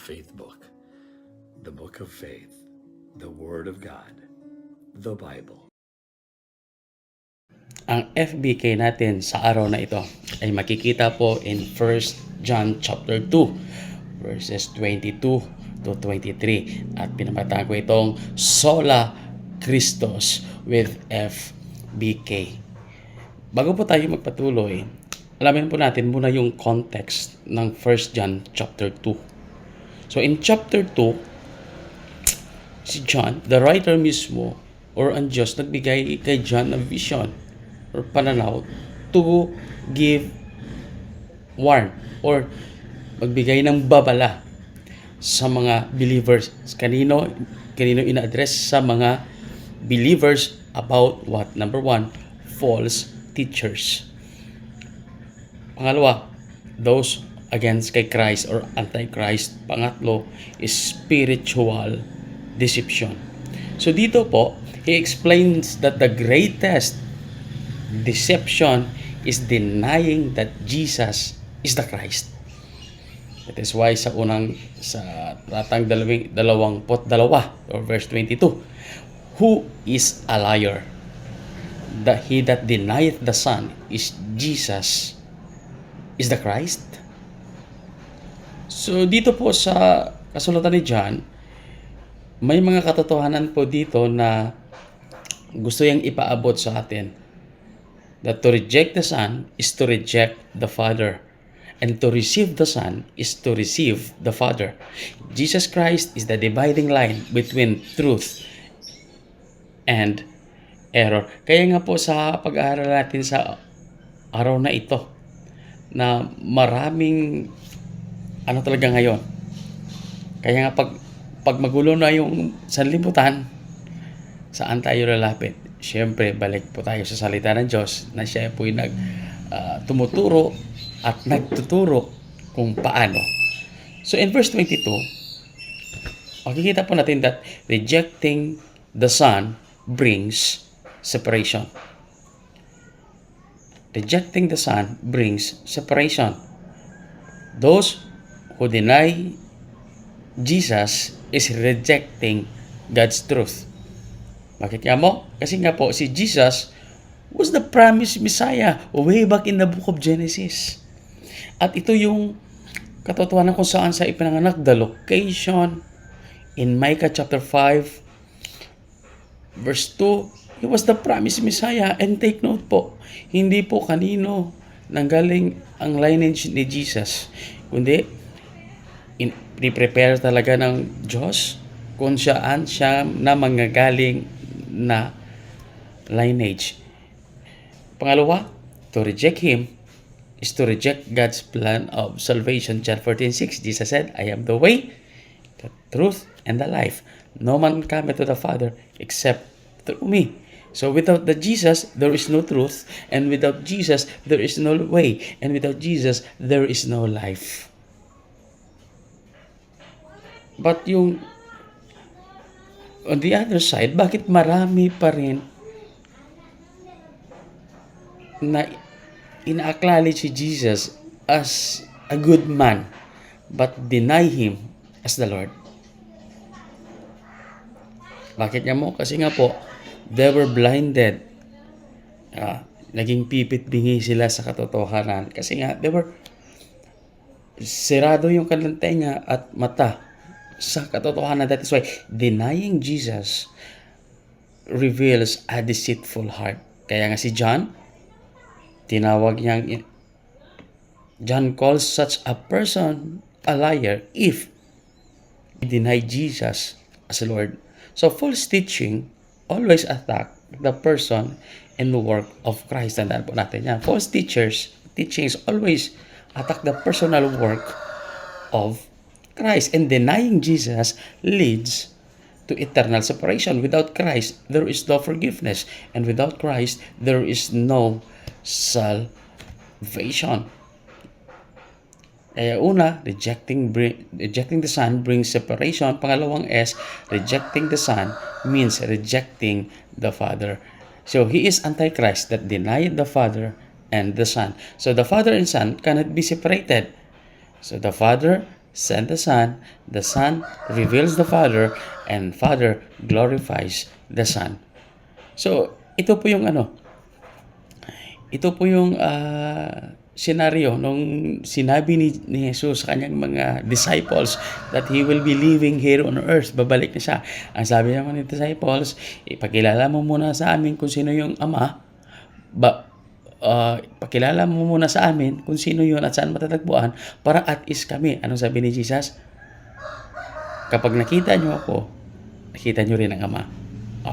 faith book, the book of faith, the Word of God, the Bible. Ang FBK natin sa araw na ito ay makikita po in 1 John chapter 2 verses 22 to 23 at pinamataan ko itong Sola Christus with FBK. Bago po tayo magpatuloy, alamin po natin muna yung context ng 1 John chapter 2. So in chapter 2, si John, the writer mismo, or ang Diyos, nagbigay kay John ng vision or pananaw to give warn or magbigay ng babala sa mga believers. Kanino ina-address? Sa mga believers about what? Number one, false teachers. Pangalawa, those against kay Christ or anti-Christ. Pangatlo is spiritual deception. So dito po, he explains that the greatest deception is denying that Jesus is the Christ. That is why sa talatang 22 or verse 22, who is a liar? That he that denieth the Son is Jesus is the Christ. So dito po sa kasulatan ni John, may mga katotohanan po dito na gusto niyang ipaabot sa atin. That to reject the Son is to reject the Father. And to receive the Son is to receive the Father. Jesus Christ is the dividing line between truth and error. Kaya nga po sa pag-aaral natin sa araw na ito, na maraming talaga ngayon. Kaya nga pag magulo na yung sanlibutan, saan tayo lalapit? Siyempre, balik po tayo sa salita ng Diyos na siya po yung tumuturo at nagtuturo kung paano. So in verse 22, makikita po natin that rejecting the Son brings separation. Rejecting the Son brings separation. Those who deny Jesus is rejecting God's truth. Bakit nga mo? Kasi nga po, si Jesus was the promised Messiah way back in the book of Genesis. At ito yung katotohanan kung saan sa ipinanganak, the location in Micah chapter 5 verse 2, he was the promised Messiah. And take note po, hindi po kanino nanggaling ang lineage ni Jesus, kundi i-prepare talaga ng Diyos kung saan siya na manggagaling na lineage. Pangalawa, to reject Him is to reject God's plan of salvation. John 14:6, Jesus said, I am the way, the truth, and the life. No man cometh to the Father except through me. So without the Jesus, there is no truth, and without Jesus, there is no way, and without Jesus, there is no life. But yung on the other side, bakit marami pa rin na ina-acknowledge si Jesus as a good man but deny Him as the Lord? Bakit nga mo? Kasi nga po, they were blinded. Naging pipit-bingi sila sa katotohanan. Kasi nga, they were sirado yung kanilang tenga at mata sa katotohanan. That is why denying Jesus reveals a deceitful heart. Kaya nga si John, John calls such a person a liar if he deny Jesus as Lord. So false teaching always attack the person and the work of Christ. Tandaan po natin yan. False teachings always attack the personal work of Christ. And denying Jesus leads to eternal separation. Without Christ, there is no forgiveness. And without Christ, there is no salvation. Kaya una, rejecting the Son brings separation. Pangalawang S, rejecting the Son means rejecting the Father. So he is Antichrist that denied the Father and the Son. So the Father and Son cannot be separated. So the Father sent the Son reveals the Father, and Father glorifies the Son. So, ito po yung senaryo nung sinabi ni Jesus sa kanyang mga disciples that He will be living here on earth. Babalik na siya. Ang sabi naman ng disciples, ipakilala mo muna sa amin kung sino yung Ama. Pakilala mo muna sa amin kung sino yun at saan matatagpuan para at is kami. Anong sabi ni Jesus? Kapag nakita nyo ako, nakita nyo rin ang Ama.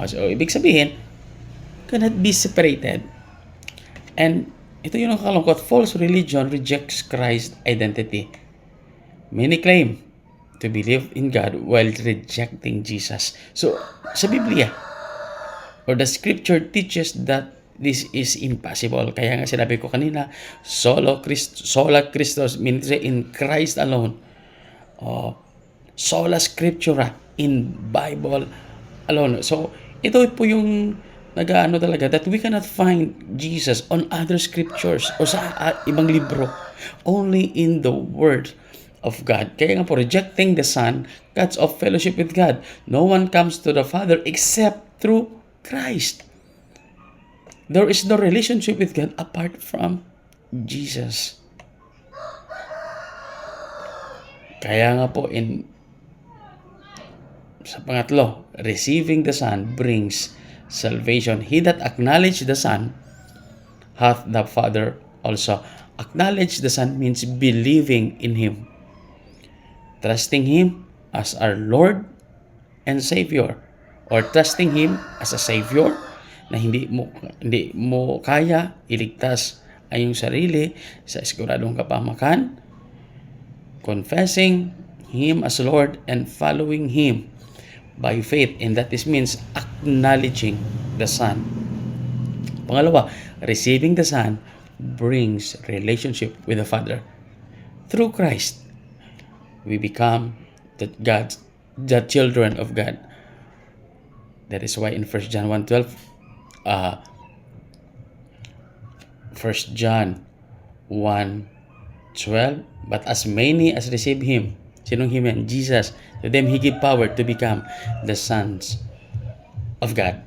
So, ibig sabihin, cannot be separated. And ito yung nakakalungkot, false religion rejects Christ's identity. Many claim to believe in God while rejecting Jesus. So, sa Biblia, or the scripture teaches that this is impossible. Kaya nga sinabi ko kanina, sola Christus ministry in Christ alone. Sola scriptura in Bible alone. So, ito po yung talaga that we cannot find Jesus on other scriptures o sa ibang libro, only in the Word of God. Kaya nga po, rejecting the Son cuts off fellowship with God. No one comes to the Father except through Christ. There is no relationship with God apart from Jesus. Kaya nga po, sa pangatlo, receiving the Son brings salvation. He that acknowledge the Son hath the Father also. Acknowledge the Son means believing in Him, trusting Him as our Lord and Savior, or trusting Him as a Savior na hindi mo kaya iligtas ang iyong sarili sa siguradong kapahamakan, confessing Him as Lord and following Him by faith, and that is means acknowledging the Son. Pangalawa, receiving the Son brings relationship with the Father. Through Christ, we become the children of God. That is why in 1 John 1:12, 1 John 1:12, but as many as receive Him, sinong Him yan? Jesus. To them He give power to become the sons of God.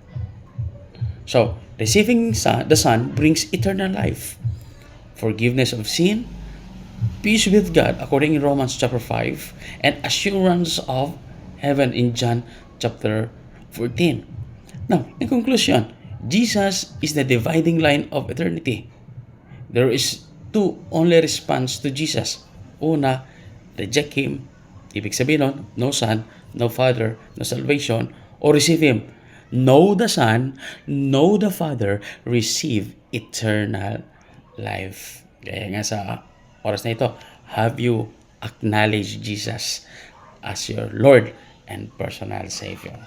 So, receiving the Son brings eternal life, forgiveness of sin, peace with God according in Romans chapter 5, and assurance of heaven in John chapter 14. Now, in conclusion, Jesus is the dividing line of eternity. There is two only response to Jesus. Una, reject Him. Ibig sabihin nun, no Son, no Father, no salvation, or receive Him. Know the Son, know the Father, receive eternal life. Kaya nga sa oras na ito, have you acknowledged Jesus as your Lord and personal Savior?